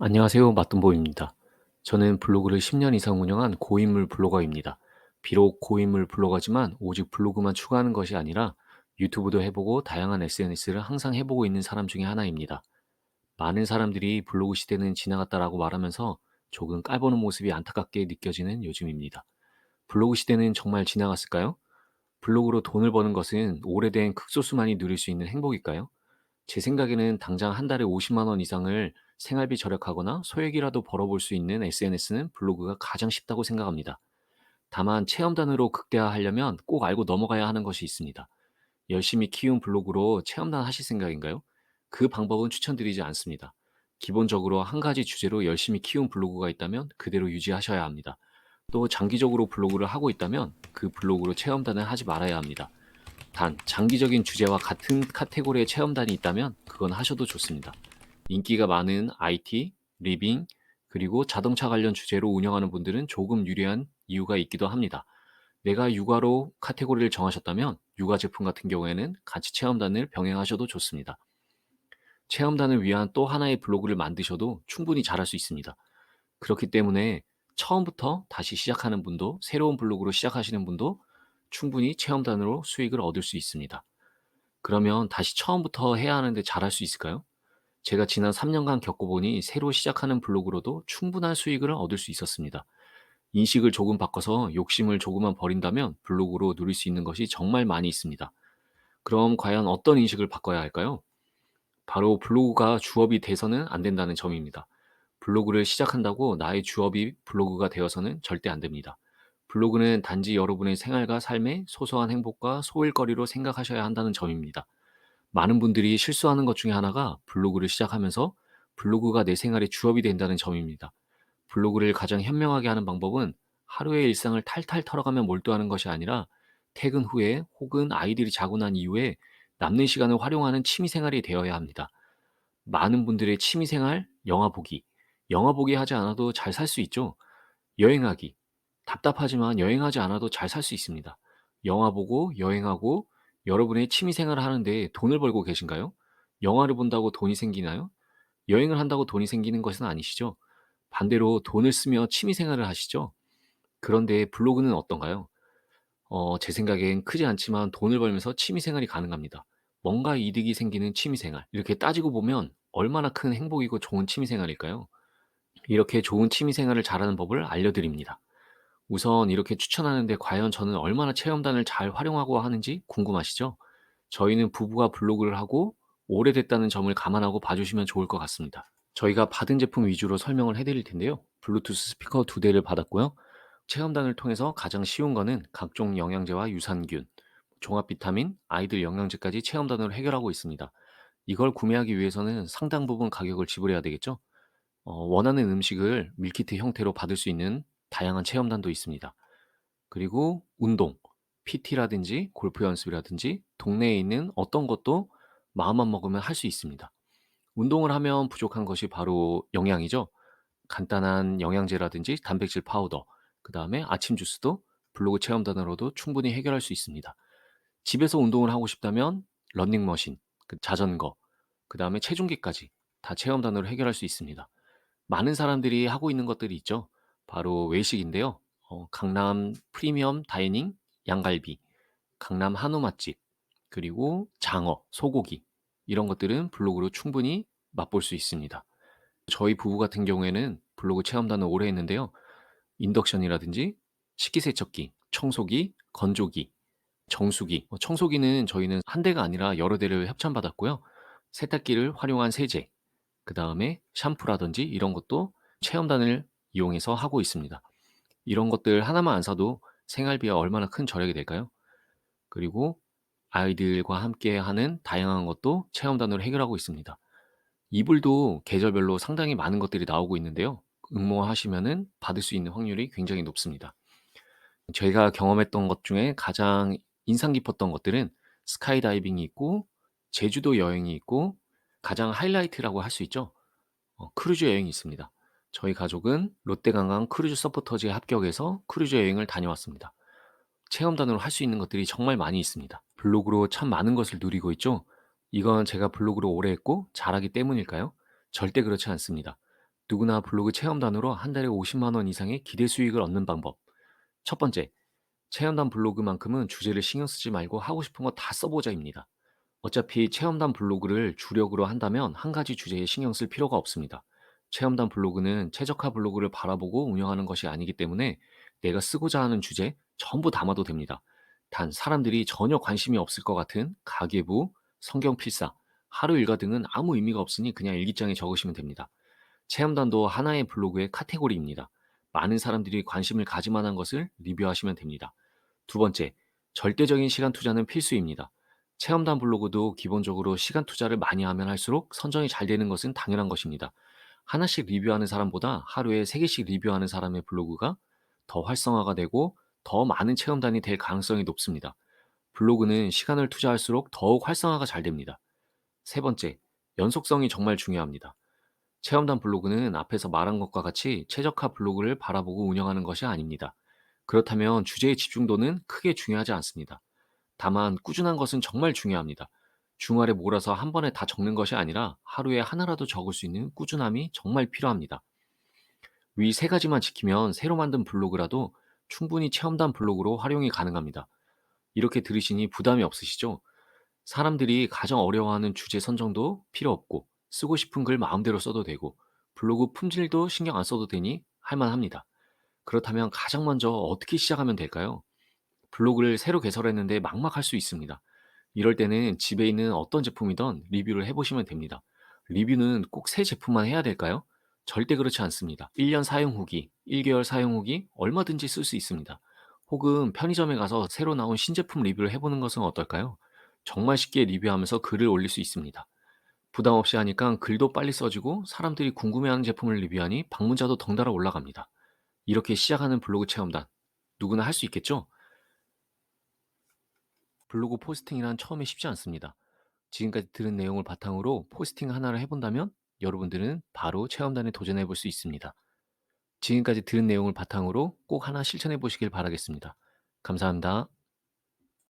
안녕하세요. 맞돈보입니다. 저는 블로그를 10년 이상 운영한 고인물 블로거입니다. 비록 고인물 블로거지만 오직 블로그만 추가하는 것이 아니라 유튜브도 해보고 다양한 SNS를 항상 해보고 있는 사람 중에 하나입니다. 많은 사람들이 블로그 시대는 지나갔다라고 말하면서 조금 깔보는 모습이 안타깝게 느껴지는 요즘입니다. 블로그 시대는 정말 지나갔을까요? 블로그로 돈을 버는 것은 오래된 극소수만이 누릴 수 있는 행복일까요? 제 생각에는 당장 한 달에 50만 원 이상을 생활비 절약하거나 소액이라도 벌어볼 수 있는 SNS는 블로그가 가장 쉽다고 생각합니다. 다만 체험단으로 극대화하려면 꼭 알고 넘어가야 하는 것이 있습니다. 열심히 키운 블로그로 체험단 하실 생각인가요? 그 방법은 추천드리지 않습니다. 기본적으로 한 가지 주제로 열심히 키운 블로그가 있다면 그대로 유지하셔야 합니다. 또 장기적으로 블로그를 하고 있다면 그 블로그로 체험단을 하지 말아야 합니다. 단, 장기적인 주제와 같은 카테고리의 체험단이 있다면 그건 하셔도 좋습니다. 인기가 많은 IT, 리빙, 그리고 자동차 관련 주제로 운영하는 분들은 조금 유리한 이유가 있기도 합니다. 내가 육아로 카테고리를 정하셨다면 육아 제품 같은 경우에는 같이 체험단을 병행하셔도 좋습니다. 체험단을 위한 또 하나의 블로그를 만드셔도 충분히 잘할 수 있습니다. 그렇기 때문에 처음부터 다시 시작하는 분도 새로운 블로그로 시작하시는 분도 충분히 체험단으로 수익을 얻을 수 있습니다. 그러면 다시 처음부터 해야 하는데 잘할 수 있을까요? 제가 지난 3년간 겪어보니 새로 시작하는 블로그로도 충분한 수익을 얻을 수 있었습니다. 인식을 조금 바꿔서 욕심을 조금만 버린다면 블로그로 누릴 수 있는 것이 정말 많이 있습니다. 그럼 과연 어떤 인식을 바꿔야 할까요? 바로 블로그가 주업이 돼서는 안 된다는 점입니다. 블로그를 시작한다고 나의 주업이 블로그가 되어서는 절대 안 됩니다. 블로그는 단지 여러분의 생활과 삶의 소소한 행복과 소일거리로 생각하셔야 한다는 점입니다. 많은 분들이 실수하는 것 중에 하나가 블로그를 시작하면서 블로그가 내 생활의 주업이 된다는 점입니다. 블로그를 가장 현명하게 하는 방법은 하루의 일상을 탈탈 털어가며 몰두하는 것이 아니라 퇴근 후에 혹은 아이들이 자고 난 이후에 남는 시간을 활용하는 취미 생활이 되어야 합니다. 많은 분들의 취미 생활, 영화 보기. 영화 보기 하지 않아도 잘 살 수 있죠. 여행하기. 답답하지만 여행하지 않아도 잘 살 수 있습니다. 영화 보고 여행하고 여러분의 취미 생활을 하는데 돈을 벌고 계신가요? 영화를 본다고 돈이 생기나요? 여행을 한다고 돈이 생기는 것은 아니시죠? 반대로 돈을 쓰며 취미 생활을 하시죠? 그런데 블로그는 어떤가요? 제 생각엔 크지 않지만 돈을 벌면서 취미 생활이 가능합니다. 뭔가 이득이 생기는 취미 생활. 이렇게 따지고 보면 얼마나 큰 행복이고 좋은 취미 생활일까요? 이렇게 좋은 취미 생활을 잘하는 법을 알려드립니다. 우선 이렇게 추천하는데 과연 저는 얼마나 체험단을 잘 활용하고 하는지 궁금하시죠? 저희는 부부가 블로그를 하고 오래됐다는 점을 감안하고 봐주시면 좋을 것 같습니다. 저희가 받은 제품 위주로 설명을 해드릴 텐데요. 블루투스 스피커 2대를 받았고요. 체험단을 통해서 가장 쉬운 거는 각종 영양제와 유산균, 종합 비타민, 아이들 영양제까지 체험단으로 해결하고 있습니다. 이걸 구매하기 위해서는 상당 부분 가격을 지불해야 되겠죠? 원하는 음식을 밀키트 형태로 받을 수 있는 다양한 체험단도 있습니다. 그리고 운동, PT라든지 골프 연습이라든지 동네에 있는 어떤 것도 마음만 먹으면 할 수 있습니다. 운동을 하면 부족한 것이 바로 영양이죠. 간단한 영양제라든지 단백질 파우더, 그다음에 아침 주스도 블로그 체험단으로도 충분히 해결할 수 있습니다. 집에서 운동을 하고 싶다면 러닝머신, 자전거, 그다음에 체중계까지 다 체험단으로 해결할 수 있습니다. 많은 사람들이 하고 있는 것들이 있죠. 바로 외식인데요. 강남 프리미엄 다이닝 양갈비, 강남 한우 맛집, 그리고 장어, 소고기 이런 것들은 블로그로 충분히 맛볼 수 있습니다. 저희 부부 같은 경우에는 블로그 체험단을 오래 했는데요. 인덕션이라든지 식기세척기, 청소기, 건조기, 정수기, 청소기는 저희는 한 대가 아니라 여러 대를 협찬받았고요. 세탁기를 활용한 세제, 그다음에 샴푸라든지 이런 것도 체험단을 이용해서 하고 있습니다. 이런 것들 하나만 안 사도 생활비가 얼마나 큰 절약이 될까요? 그리고 아이들과 함께 하는 다양한 것도 체험단으로 해결하고 있습니다. 이불도 계절별로 상당히 많은 것들이 나오고 있는데요. 응모하시면은 받을 수 있는 확률이 굉장히 높습니다. 제가 경험했던 것 중에 가장 인상 깊었던 것들은 스카이다이빙이 있고 제주도 여행이 있고 가장 하이라이트라고 할 수 있죠. 크루즈 여행이 있습니다. 저희 가족은 롯데관광 크루즈 서포터즈에 합격해서 크루즈 여행을 다녀왔습니다. 체험단으로 할 수 있는 것들이 정말 많이 있습니다. 블로그로 참 많은 것을 누리고 있죠. 이건 제가 블로그를 오래 했고 잘하기 때문일까요? 절대 그렇지 않습니다. 누구나 블로그 체험단으로 한 달에 50만 원 이상의 기대 수익을 얻는 방법. 첫 번째, 체험단 블로그만큼은 주제를 신경 쓰지 말고 하고 싶은 거 다 써보자입니다. 어차피 체험단 블로그를 주력으로 한다면 한 가지 주제에 신경 쓸 필요가 없습니다. 체험단 블로그는 최적화 블로그를 바라보고 운영하는 것이 아니기 때문에 내가 쓰고자 하는 주제 전부 담아도 됩니다. 단 사람들이 전혀 관심이 없을 것 같은 가계부, 성경 필사, 하루 일과 등은 아무 의미가 없으니 그냥 일기장에 적으시면 됩니다. 체험단도 하나의 블로그의 카테고리입니다. 많은 사람들이 관심을 가질 만한 것을 리뷰하시면 됩니다. 두 번째, 절대적인 시간 투자는 필수입니다. 체험단 블로그도 기본적으로 시간 투자를 많이 하면 할수록 선정이 잘 되는 것은 당연한 것입니다. 하나씩 리뷰하는 사람보다 하루에 3개씩 리뷰하는 사람의 블로그가 더 활성화가 되고 더 많은 체험단이 될 가능성이 높습니다. 블로그는 시간을 투자할수록 더욱 활성화가 잘 됩니다. 세 번째, 연속성이 정말 중요합니다. 체험단 블로그는 앞에서 말한 것과 같이 최적화 블로그를 바라보고 운영하는 것이 아닙니다. 그렇다면 주제의 집중도는 크게 중요하지 않습니다. 다만 꾸준한 것은 정말 중요합니다. 주말에 몰아서 한 번에 다 적는 것이 아니라 하루에 하나라도 적을 수 있는 꾸준함이 정말 필요합니다. 위 세 가지만 지키면 새로 만든 블로그라도 충분히 체험단 블로그로 활용이 가능합니다. 이렇게 들으시니 부담이 없으시죠? 사람들이 가장 어려워하는 주제 선정도 필요 없고 쓰고 싶은 글 마음대로 써도 되고 블로그 품질도 신경 안 써도 되니 할만합니다. 그렇다면 가장 먼저 어떻게 시작하면 될까요? 블로그를 새로 개설했는데 막막할 수 있습니다. 이럴 때는 집에 있는 어떤 제품이든 리뷰를 해보시면 됩니다. 리뷰는 꼭 새 제품만 해야 될까요? 절대 그렇지 않습니다. 1년 사용 후기, 1개월 사용 후기 얼마든지 쓸 수 있습니다. 혹은 편의점에 가서 새로 나온 신제품 리뷰를 해보는 것은 어떨까요? 정말 쉽게 리뷰하면서 글을 올릴 수 있습니다. 부담 없이 하니까 글도 빨리 써지고 사람들이 궁금해하는 제품을 리뷰하니 방문자도 덩달아 올라갑니다. 이렇게 시작하는 블로그 체험단 누구나 할 수 있겠죠? 블로그 포스팅이란 처음에 쉽지 않습니다. 지금까지 들은 내용을 바탕으로 포스팅 하나를 해본다면 여러분들은 바로 체험단에 도전해 볼 수 있습니다. 지금까지 들은 내용을 바탕으로 꼭 하나 실천해 보시길 바라겠습니다. 감사합니다.